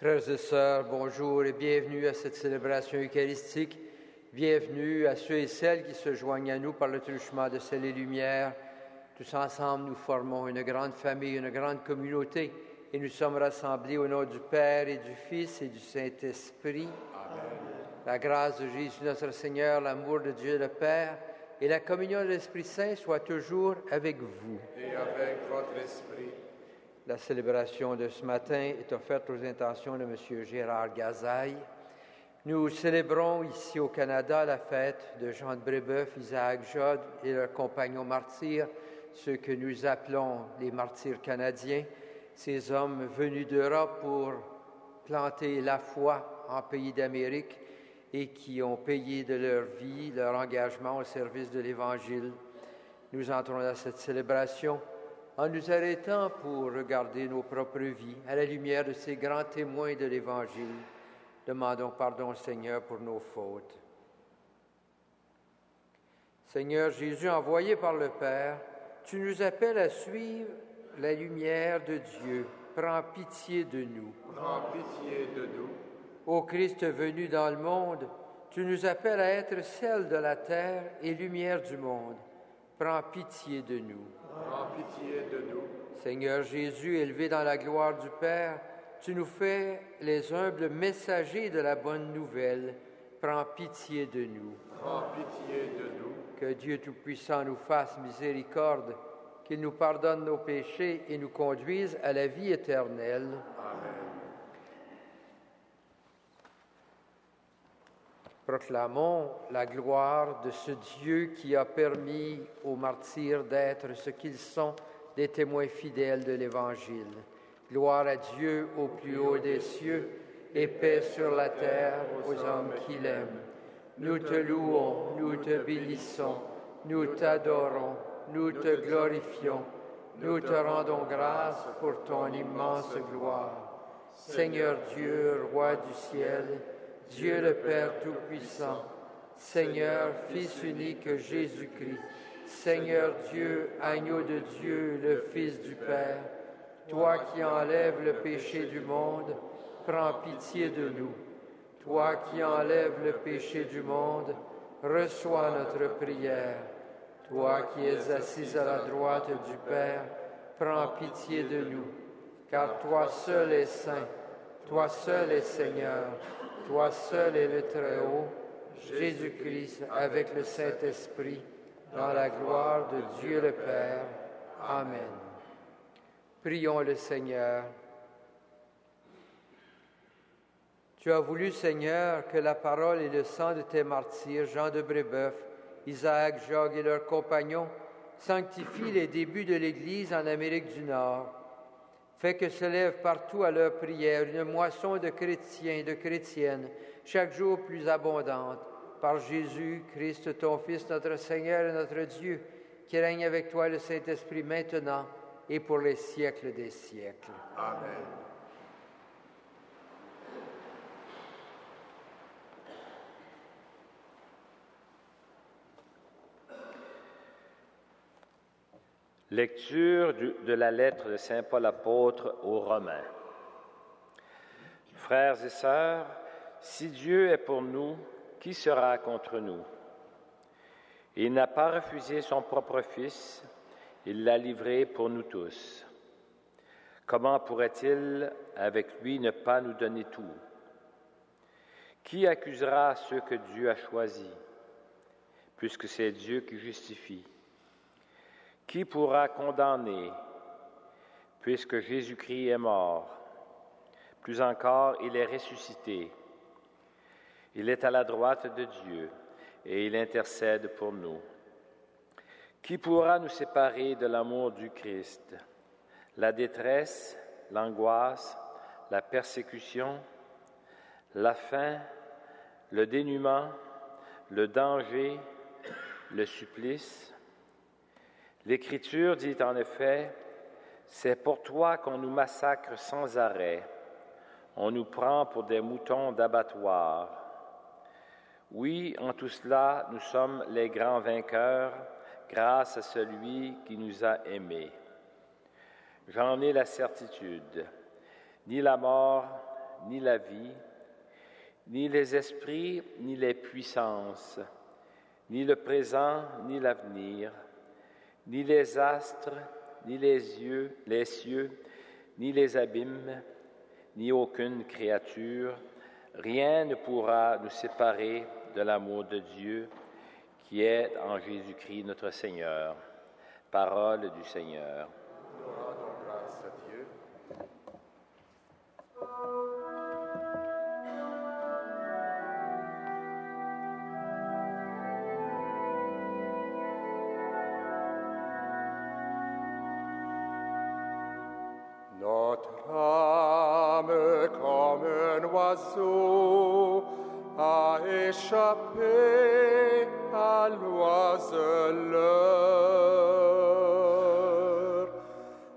Frères et sœurs, bonjour et bienvenue à cette célébration eucharistique. Bienvenue à ceux et celles qui se joignent à nous par le truchement de sel et lumière. Tous ensemble, nous formons une grande famille, une grande communauté, et nous sommes rassemblés au nom du Père et du Fils et du Saint-Esprit. Amen. La grâce de Jésus notre Seigneur, l'amour de Dieu le Père et la communion de l'Esprit Saint soient toujours avec vous. Et avec votre esprit. La célébration de ce matin est offerte aux intentions de M. Gérard Gazaille. Nous célébrons ici au Canada la fête de Jean de Brébeuf, Isaac Jogues et leurs compagnons martyrs, ceux que nous appelons les martyrs canadiens, ces hommes venus d'Europe pour planter la foi en pays d'Amérique et qui ont payé de leur vie, leur engagement au service de l'Évangile. Nous entrons dans cette célébration en nous arrêtant pour regarder nos propres vies à la lumière de ces grands témoins de l'Évangile. Demandons pardon au Seigneur pour nos fautes. Seigneur Jésus, envoyé par le Père, tu nous appelles à suivre la lumière de Dieu. Prends pitié de nous. Prends pitié de nous. Ô Christ venu dans le monde, tu nous appelles à être sel de la terre et lumière du monde. Prends pitié de nous. Prends pitié de nous. Seigneur Jésus, élevé dans la gloire du Père, tu nous fais les humbles messagers de la bonne nouvelle. Prends pitié de nous. Prends pitié de nous. Que Dieu Tout-Puissant nous fasse miséricorde, qu'il nous pardonne nos péchés et nous conduise à la vie éternelle. Amen. Proclamons la gloire de ce Dieu qui a permis aux martyrs d'être ce qu'ils sont, des témoins fidèles de l'Évangile. Gloire à Dieu au plus haut des cieux et paix sur la terre aux hommes qui l'aiment. Nous te louons, nous te bénissons, nous t'adorons, nous te glorifions, nous te rendons grâce pour ton immense gloire. Seigneur Dieu, Roi du ciel, Dieu le Père Tout-Puissant, Seigneur, Fils unique Jésus-Christ, Seigneur Dieu, Agneau de Dieu, le Fils du Père, toi qui enlèves le péché du monde, prends pitié de nous. Toi qui enlèves le péché du monde, reçois notre prière. Toi qui es assis à la droite du Père, prends pitié de nous. Car toi seul es saint, toi seul es Seigneur, toi seul es le Très-Haut, Jésus-Christ avec le Saint-Esprit, dans la gloire de Dieu le Père. Amen. Prions le Seigneur. Tu as voulu, Seigneur, que la parole et le sang de tes martyrs, Jean de Brébeuf, Isaac Jogues et leurs compagnons, sanctifient les débuts de l'Église en Amérique du Nord. Fais que se lève partout à leur prière une moisson de chrétiens et de chrétiennes, chaque jour plus abondante, par Jésus, Christ, ton Fils, notre Seigneur et notre Dieu, qui règne avec toi le Saint-Esprit maintenant et pour les siècles des siècles. Amen. Lecture de la lettre de saint Paul apôtre aux Romains. Frères et sœurs, si Dieu est pour nous, qui sera contre nous? Il n'a pas refusé son propre Fils, il l'a livré pour nous tous. Comment pourrait-il, avec lui, ne pas nous donner tout? Qui accusera ceux que Dieu a choisis, puisque c'est Dieu qui justifie? Qui pourra condamner, puisque Jésus-Christ est mort? Plus encore, il est ressuscité. Il est à la droite de Dieu et il intercède pour nous. Qui pourra nous séparer de l'amour du Christ? La détresse, l'angoisse, la persécution, la faim, le dénuement, le danger, le supplice? L'Écriture dit en effet, « C'est pour toi qu'on nous massacre sans arrêt. On nous prend pour des moutons d'abattoir. » Oui, en tout cela, nous sommes les grands vainqueurs grâce à celui qui nous a aimés. J'en ai la certitude. Ni la mort, ni la vie, ni les esprits, ni les puissances, ni le présent, ni l'avenir, ni les astres, ni les cieux, ni les abîmes, ni aucune créature, rien ne pourra nous séparer de l'amour de Dieu qui est en Jésus-Christ notre Seigneur. Parole du Seigneur. Nous rendons grâce à Dieu. Notre âme, comme un oiseau, a échappé à l'oiseleur.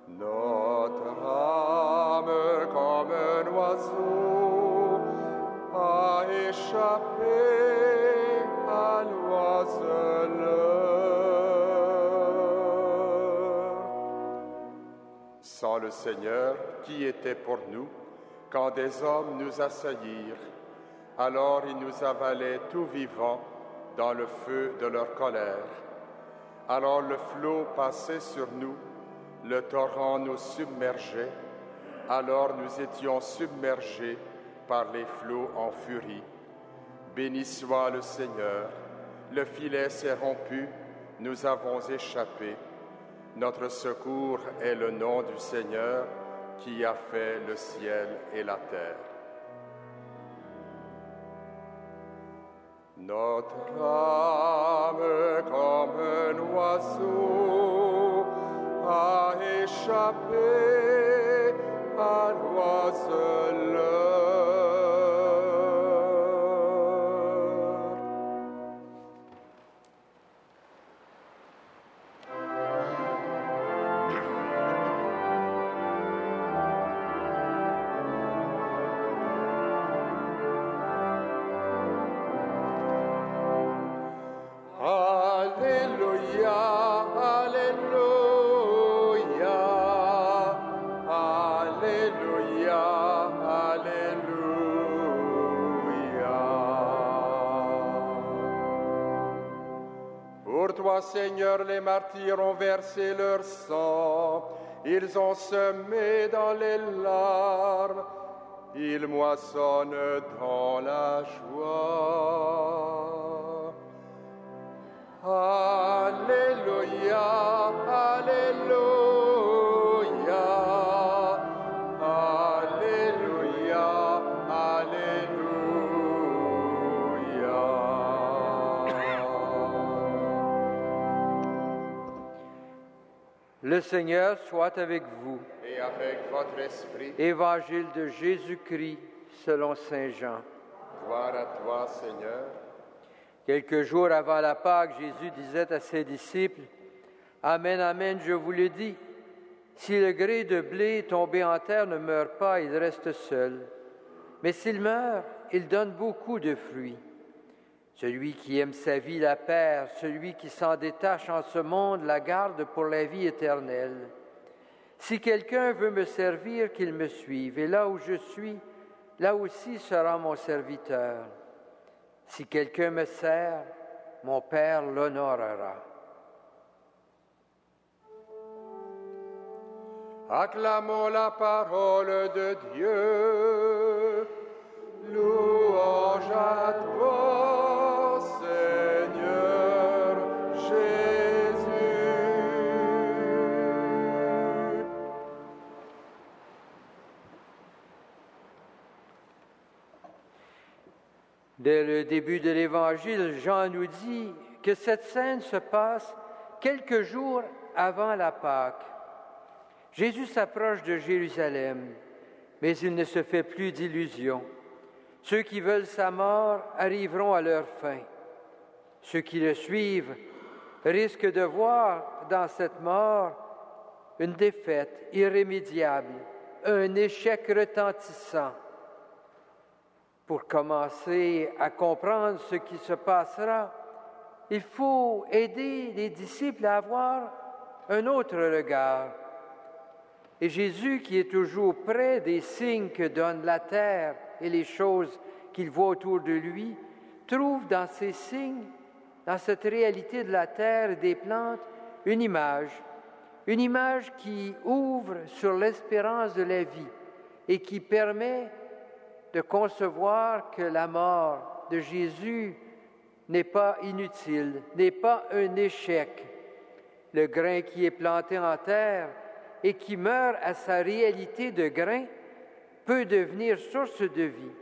Notre âme, comme un oiseau, a échappé à l'oiseleur. Sans le Seigneur, qui était pour nous, quand des hommes nous assaillirent, alors ils nous avalaient tout vivants dans le feu de leur colère. Alors le flot passait sur nous, le torrent nous submergeait, alors nous étions submergés par les flots en furie. Béni soit le Seigneur, le filet s'est rompu, nous avons échappé. Notre secours est le nom du Seigneur qui a fait le ciel et la terre. Notre âme, comme un oiseau, a échappé à l'oiseleur. Seigneur, les martyrs ont versé leur sang, ils ont semé dans les larmes, ils moissonnent dans la joie. Alléluia, Alléluia, Alléluia, Alléluia. Le Seigneur soit avec vous. Et avec votre esprit. Évangile de Jésus-Christ selon saint Jean. Gloire à toi, Seigneur. Quelques jours avant la Pâque, Jésus disait à ses disciples, « Amen, amen, je vous le dis, si le gré de blé tombé en terre ne meurt pas, il reste seul. Mais s'il meurt, il donne beaucoup de fruits. Celui qui aime sa vie la perd, celui qui s'en détache en ce monde la garde pour la vie éternelle. Si quelqu'un veut me servir, qu'il me suive, et là où je suis, là aussi sera mon serviteur. Si quelqu'un me sert, mon Père l'honorera. » Acclamons la parole de Dieu. Louange à toi, Seigneur Jésus. Dès le début de l'Évangile, Jean nous dit que cette scène se passe quelques jours avant la Pâque. Jésus s'approche de Jérusalem, mais il ne se fait plus d'illusions. Ceux qui veulent sa mort arriveront à leur fin. Ceux qui le suivent risquent de voir dans cette mort une défaite irrémédiable, un échec retentissant. Pour commencer à comprendre ce qui se passera, il faut aider les disciples à avoir un autre regard. Et Jésus, qui est toujours près des signes que donne la terre et les choses qu'il voit autour de lui, trouve dans ces signes, dans cette réalité de la terre et des plantes, une image qui ouvre sur l'espérance de la vie et qui permet de concevoir que la mort de Jésus n'est pas inutile, n'est pas un échec. Le grain qui est planté en terre et qui meurt à sa réalité de grain peut devenir source de vie.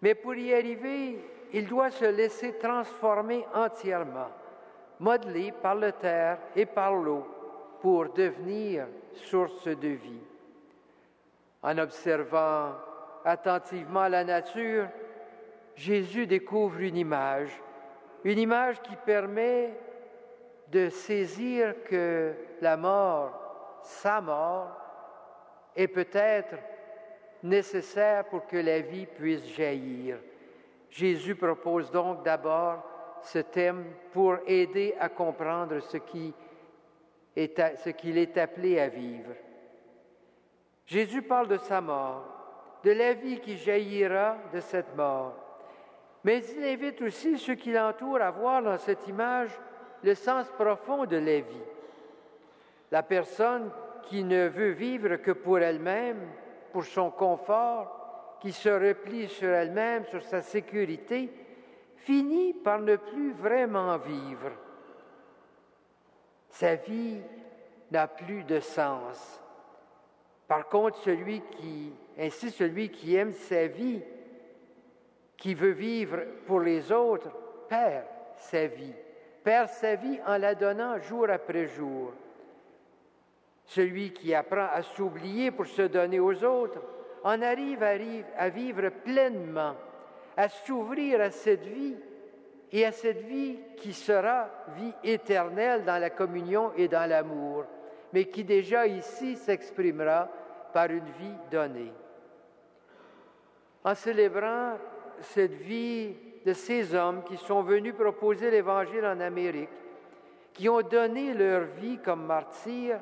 Mais pour y arriver, il doit se laisser transformer entièrement, modelé par la terre et par l'eau, pour devenir source de vie. En observant attentivement la nature, Jésus découvre une image qui permet de saisir que la mort, sa mort, est peut-être nécessaire pour que la vie puisse jaillir. Jésus propose donc d'abord ce thème pour aider à comprendre ce qu'il est appelé à vivre. Jésus parle de sa mort, de la vie qui jaillira de cette mort, mais il invite aussi ceux qui l'entourent à voir dans cette image le sens profond de la vie. La personne qui ne veut vivre que pour elle-même, pour son confort, qui se replie sur elle-même, sur sa sécurité, finit par ne plus vraiment vivre. Sa vie n'a plus de sens. Par contre, celui qui aime sa vie, qui veut vivre pour les autres, perd sa vie en la donnant jour après jour. Celui qui apprend à s'oublier pour se donner aux autres en arrive à vivre pleinement, à s'ouvrir à cette vie et à cette vie qui sera vie éternelle dans la communion et dans l'amour, mais qui déjà ici s'exprimera par une vie donnée. En célébrant cette vie de ces hommes qui sont venus proposer l'Évangile en Amérique, qui ont donné leur vie comme martyrs,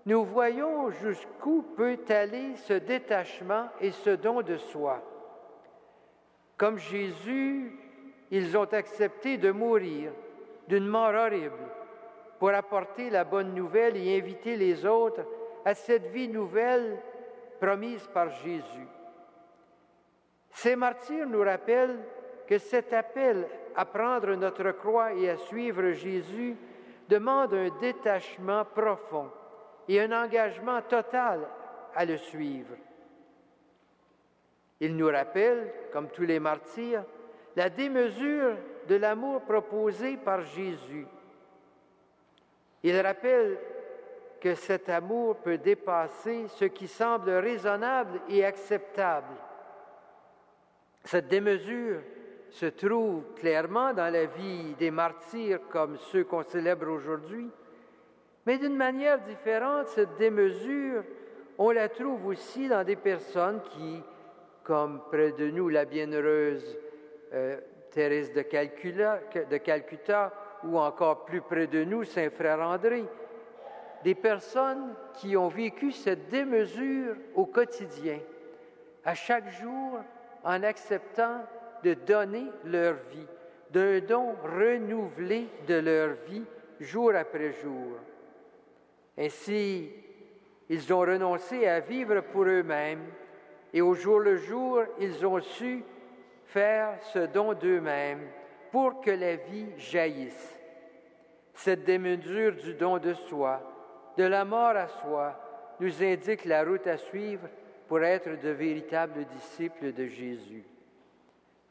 nous voyons jusqu'où peut aller ce détachement et ce don de soi. Comme Jésus, ils ont accepté de mourir d'une mort horrible pour apporter la bonne nouvelle et inviter les autres à cette vie nouvelle promise par Jésus. Ces martyrs nous rappellent que cet appel à prendre notre croix et à suivre Jésus demande un détachement profond et un engagement total à le suivre. Il nous rappelle, comme tous les martyrs, la démesure de l'amour proposé par Jésus. Il rappelle que cet amour peut dépasser ce qui semble raisonnable et acceptable. Cette démesure se trouve clairement dans la vie des martyrs comme ceux qu'on célèbre aujourd'hui, mais d'une manière différente, cette démesure, on la trouve aussi dans des personnes qui, comme près de nous la bienheureuse Thérèse de Calcutta, ou encore plus près de nous Saint Frère André, des personnes qui ont vécu cette démesure au quotidien, à chaque jour, en acceptant de donner leur vie, d'un don renouvelé de leur vie, jour après jour. Ainsi, ils ont renoncé à vivre pour eux-mêmes et au jour le jour, ils ont su faire ce don d'eux-mêmes pour que la vie jaillisse. Cette démesure du don de soi, de la mort à soi, nous indique la route à suivre pour être de véritables disciples de Jésus.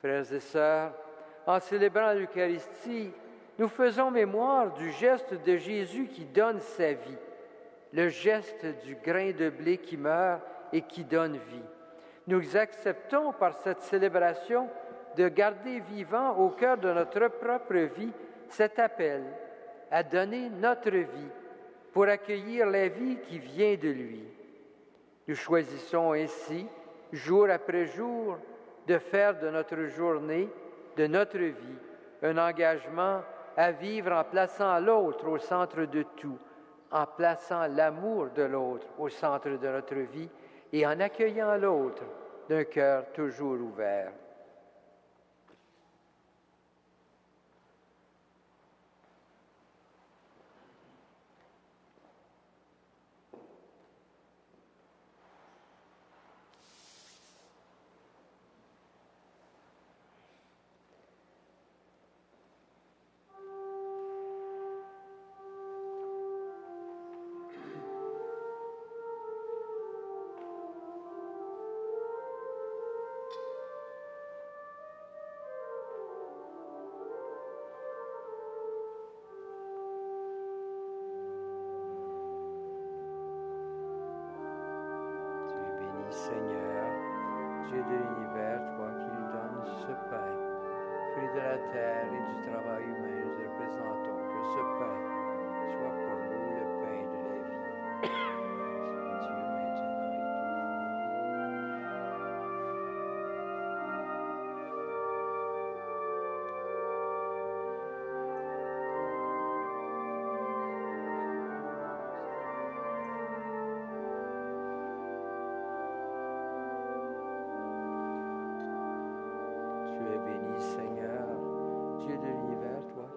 Frères et sœurs, en célébrant l'Eucharistie, nous faisons mémoire du geste de Jésus qui donne sa vie, le geste du grain de blé qui meurt et qui donne vie. Nous acceptons par cette célébration de garder vivant au cœur de notre propre vie cet appel à donner notre vie pour accueillir la vie qui vient de lui. Nous choisissons ainsi, jour après jour, de faire de notre journée, de notre vie, un engagement à vivre en plaçant l'autre au centre de tout, en plaçant l'amour de l'autre au centre de notre vie et en accueillant l'autre d'un cœur toujours ouvert. Seigneur, Dieu de l'univers, toi qui nous donnes ce pain, fruit de la terre et du travail humain, nous te représentons que ce pain soit pour nous le pain de la vie. Soit Dieu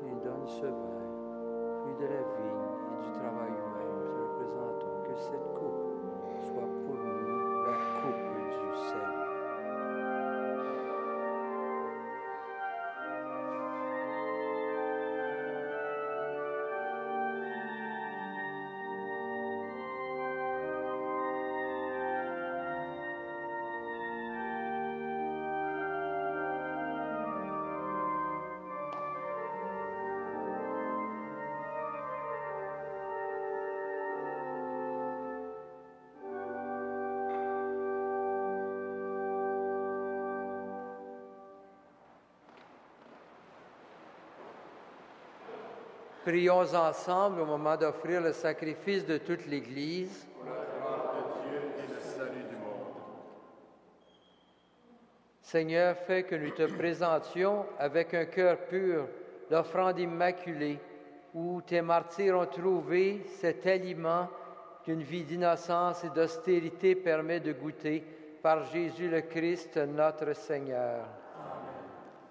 maintenant et ce vin, fruit de la vigne et du travail humain, nous te représentons que cette coupe soit pour nous la coupe du salut. Prions ensemble au moment d'offrir le sacrifice de toute l'Église. Pour la gloire de Dieu et le salut du monde. Seigneur, fais que nous te présentions avec un cœur pur l'offrande immaculée où tes martyrs ont trouvé cet aliment qu'une vie d'innocence et d'austérité permet de goûter par Jésus le Christ, notre Seigneur.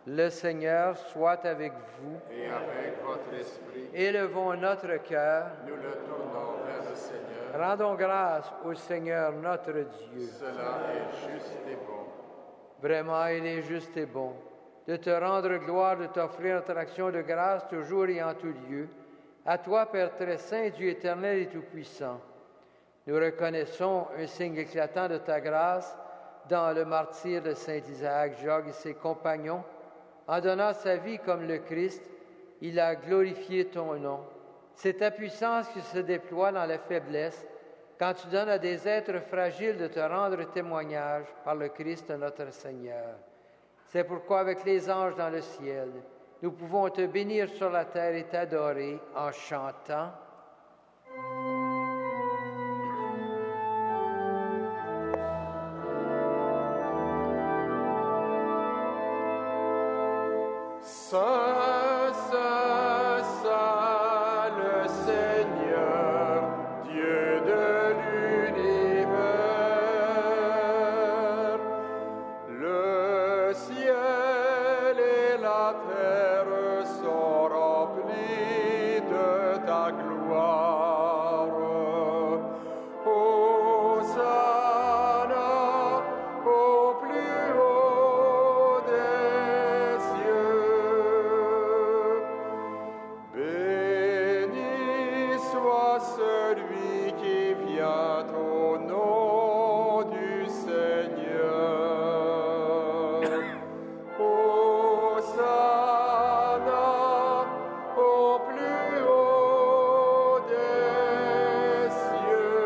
Le Seigneur soit avec vous. Et avec votre esprit, Élevons notre cœur. nous le tournons vers le Seigneur. Rendons grâce au Seigneur notre Dieu. Cela est juste et bon. Vraiment, il est juste et bon de te rendre gloire, de t'offrir notre action de grâce toujours et en tout lieu. À toi, Père très saint, Dieu éternel et tout-puissant, nous reconnaissons un signe éclatant de ta grâce dans le martyre de Saint Isaac Jogues et ses compagnons. En donnant sa vie comme le Christ, il a glorifié ton nom. C'est ta puissance qui se déploie dans la faiblesse quand tu donnes à des êtres fragiles de te rendre témoignage par le Christ notre Seigneur. C'est pourquoi avec les anges dans le ciel, nous pouvons te bénir sur la terre et t'adorer en chantant. Saint, Saint, Saint, le Seigneur, Dieu de l'univers. Le ciel et la terre sont remplis de ta gloire. Hosanna au plus haut des cieux. Béni soit celui qui vient au nom du Seigneur. Hosanna au plus haut des cieux.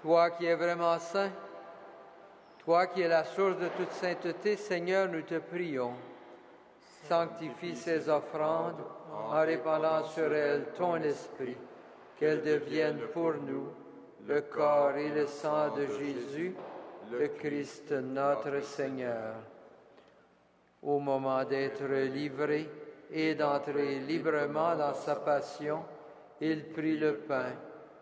Toi qui es vraiment saint, toi qui es la source de toute sainteté, Seigneur, nous te prions. Sanctifie ces offrandes en répandant sur elles ton esprit, qu'elles deviennent pour nous le corps et le sang de Jésus, le Christ notre Seigneur. au moment d'être livré et d'entrer librement dans sa passion, il prit le pain,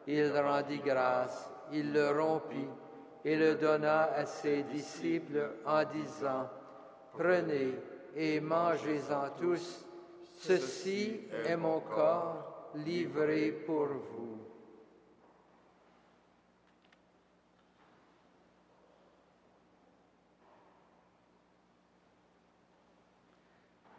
il rendit grâce, il le rompit et le donna à ses disciples en disant, « Prenez et mangez-en tous, ceci est mon corps livré pour vous. »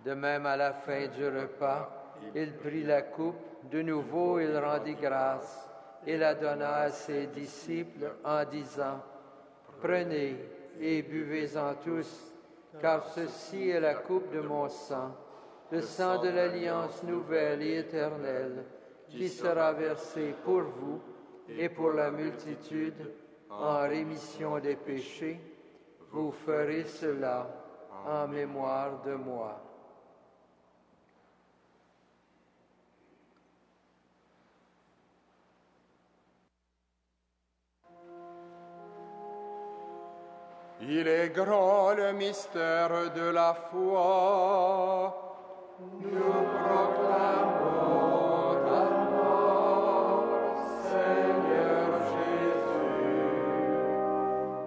De même, à la fin du repas, il prit la coupe, de nouveau il rendit grâce et la donna à ses disciples en disant, « Prenez et buvez-en tous, car ceci est la coupe de mon sang, le sang de l'alliance nouvelle et éternelle, qui sera versé pour vous et pour la multitude en rémission des péchés. Vous ferez cela en mémoire de moi. » Il est grand le mystère de la foi. Nous proclamons ta mort, Seigneur Jésus.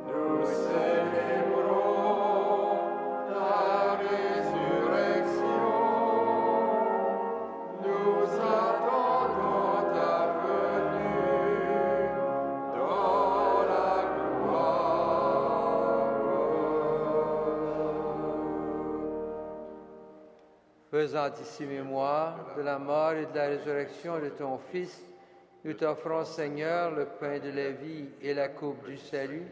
Nous célébrons ta résurrection. Nous attendons ta venue dans la gloire. Faisant ici mémoire de la mort et de la résurrection de ton Fils, nous t'offrons, Seigneur, le pain de la vie et la coupe du salut,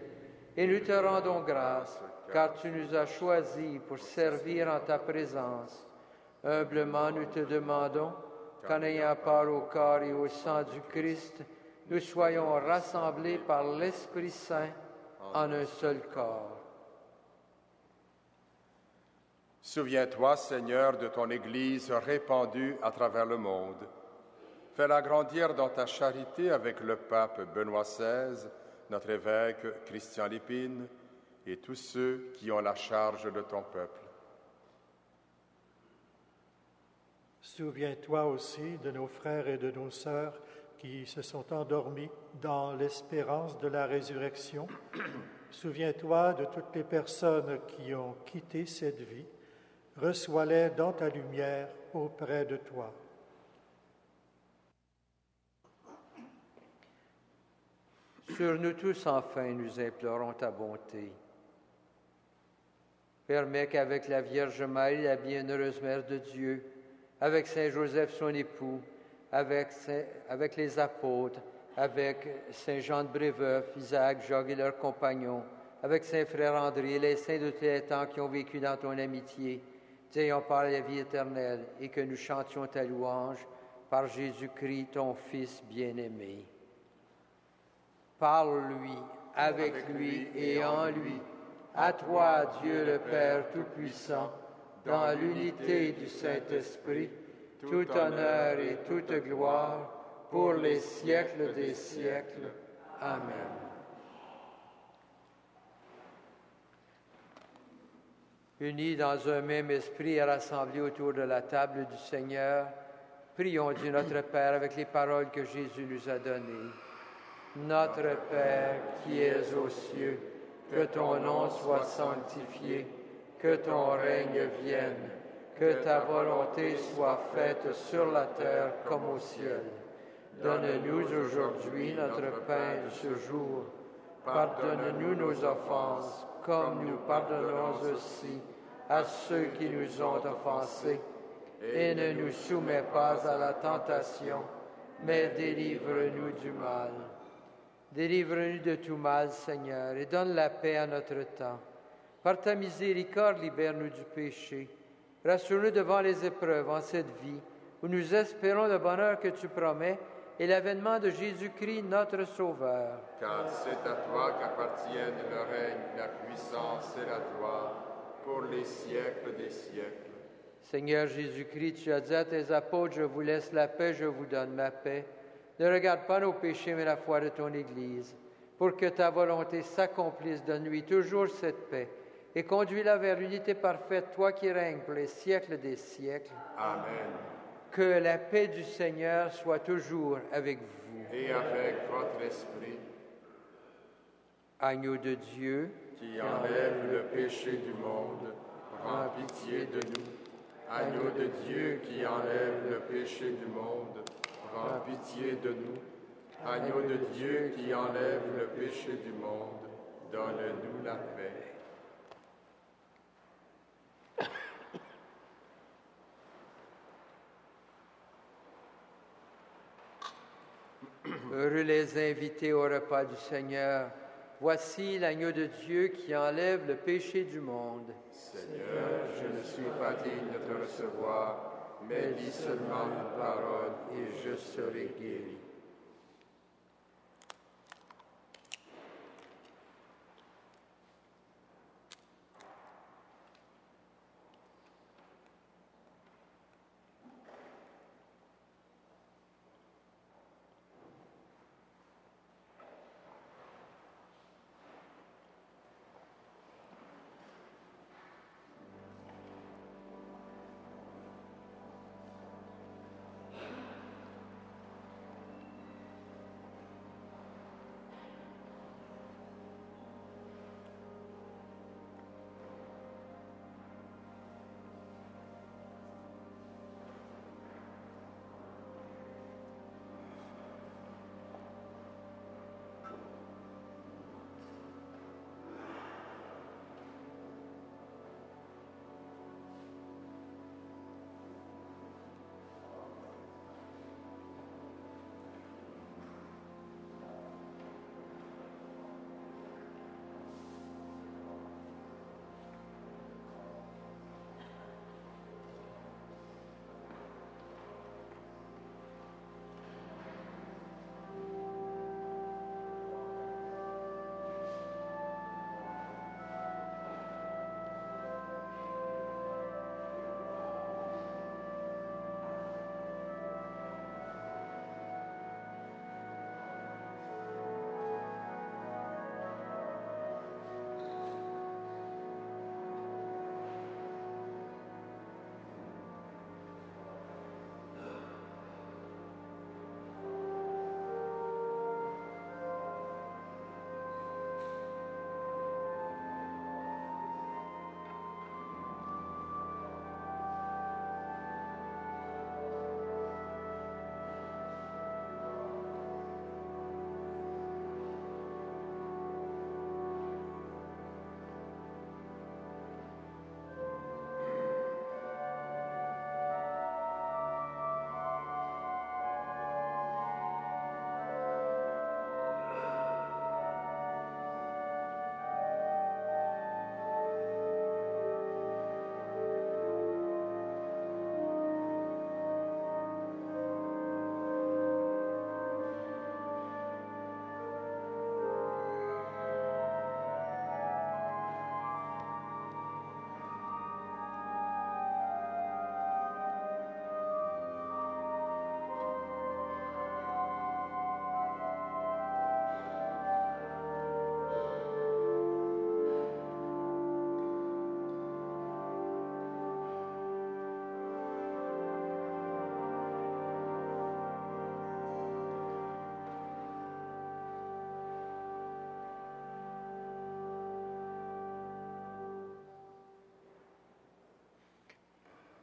et nous te rendons grâce, car tu nous as choisis pour servir en ta présence. Humblement, nous te demandons qu'en ayant part au corps et au sang du Christ, nous soyons rassemblés par l'Esprit Saint en un seul corps. Souviens-toi, Seigneur, de ton Église répandue à travers le monde. Fais-la grandir dans ta charité avec le pape Benoît XVI, notre évêque Christian Lépine et tous ceux qui ont la charge de ton peuple. Souviens-toi aussi de nos frères et de nos sœurs qui se sont endormis dans l'espérance de la résurrection. Souviens-toi de toutes les personnes qui ont quitté cette vie. Reçois-les dans ta lumière auprès de toi. Sur nous tous, enfin, nous implorons ta bonté. Permets qu'avec la Vierge Marie, la bienheureuse Mère de Dieu, avec Saint Joseph, son époux, avec les apôtres, avec Saint Jean de Brébeuf, Isaac, Jacques et leurs compagnons, avec Saint Frère André et les saints de tous les temps qui ont vécu dans ton amitié, t'ayons par la vie éternelle et que nous chantions ta louange par Jésus-Christ, ton Fils bien-aimé. Parle-lui, avec lui et en lui, à toi, Dieu le Père Tout-Puissant, dans l'unité du Saint-Esprit, tout honneur et toute gloire pour les siècles des siècles. Amen. Unis dans un même esprit et rassemblés autour de la table du Seigneur, prions Dieu notre Père avec les paroles que Jésus nous a données. Notre Père qui es aux cieux, que ton nom soit sanctifié, que ton règne vienne, que ta volonté soit faite sur la terre comme au ciel. Donne-nous aujourd'hui notre pain de ce jour. Pardonne-nous nos offenses, comme nous pardonnons aussi à ceux qui nous ont offensés. Et ne nous soumets pas à la tentation, mais délivre-nous du mal. Délivre-nous de tout mal, Seigneur, et donne la paix à notre temps. Par ta miséricorde, libère-nous du péché. Rassure-nous devant les épreuves en cette vie, où nous espérons le bonheur que tu promets et l'avènement de Jésus-Christ, notre Sauveur. Car c'est à toi qu'appartiennent le règne, la puissance et la gloire, pour les siècles des siècles. Seigneur Jésus-Christ, tu as dit à tes apôtres, je vous laisse la paix, je vous donne ma paix. Ne regarde pas nos péchés, mais la foi de ton Église. Pour que ta volonté s'accomplisse, donne-lui toujours cette paix et conduis-la vers l'unité parfaite, toi qui règnes pour les siècles des siècles. Amen. Que la paix du Seigneur soit toujours avec vous. Et avec votre esprit, Agneau de Dieu, qui enlève le péché du monde, prends pitié de nous. Agneau de Dieu qui enlève le péché du monde, prends pitié de nous. Agneau de Dieu qui enlève le péché du monde, donne-nous la paix. heureux les invités au repas du Seigneur. Voici l'agneau de Dieu qui enlève le péché du monde. Seigneur, je ne suis pas digne de te recevoir, mais dis seulement une parole et je serai guéri.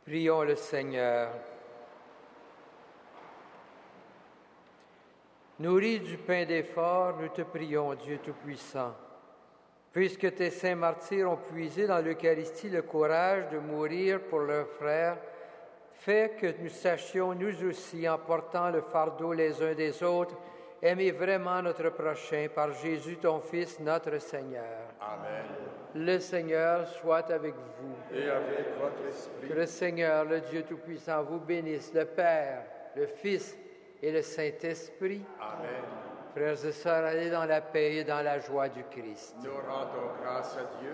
Prions le Seigneur. Nourris du pain d'effort, nous te prions, Dieu Tout-Puissant. Puisque tes saints martyrs ont puisé dans l'Eucharistie le courage de mourir pour leurs frères, fais que nous sachions, nous aussi, en portant le fardeau les uns des autres, aimer vraiment notre prochain par Jésus, ton Fils, notre Seigneur. Amen. Le Seigneur soit avec vous. Et avec votre esprit. Que le Seigneur, le Dieu Tout-Puissant, vous bénisse, le Père, le Fils et le Saint-Esprit. Amen. Frères et sœurs, allez dans la paix et dans la joie du Christ. Nous rendons grâce à Dieu.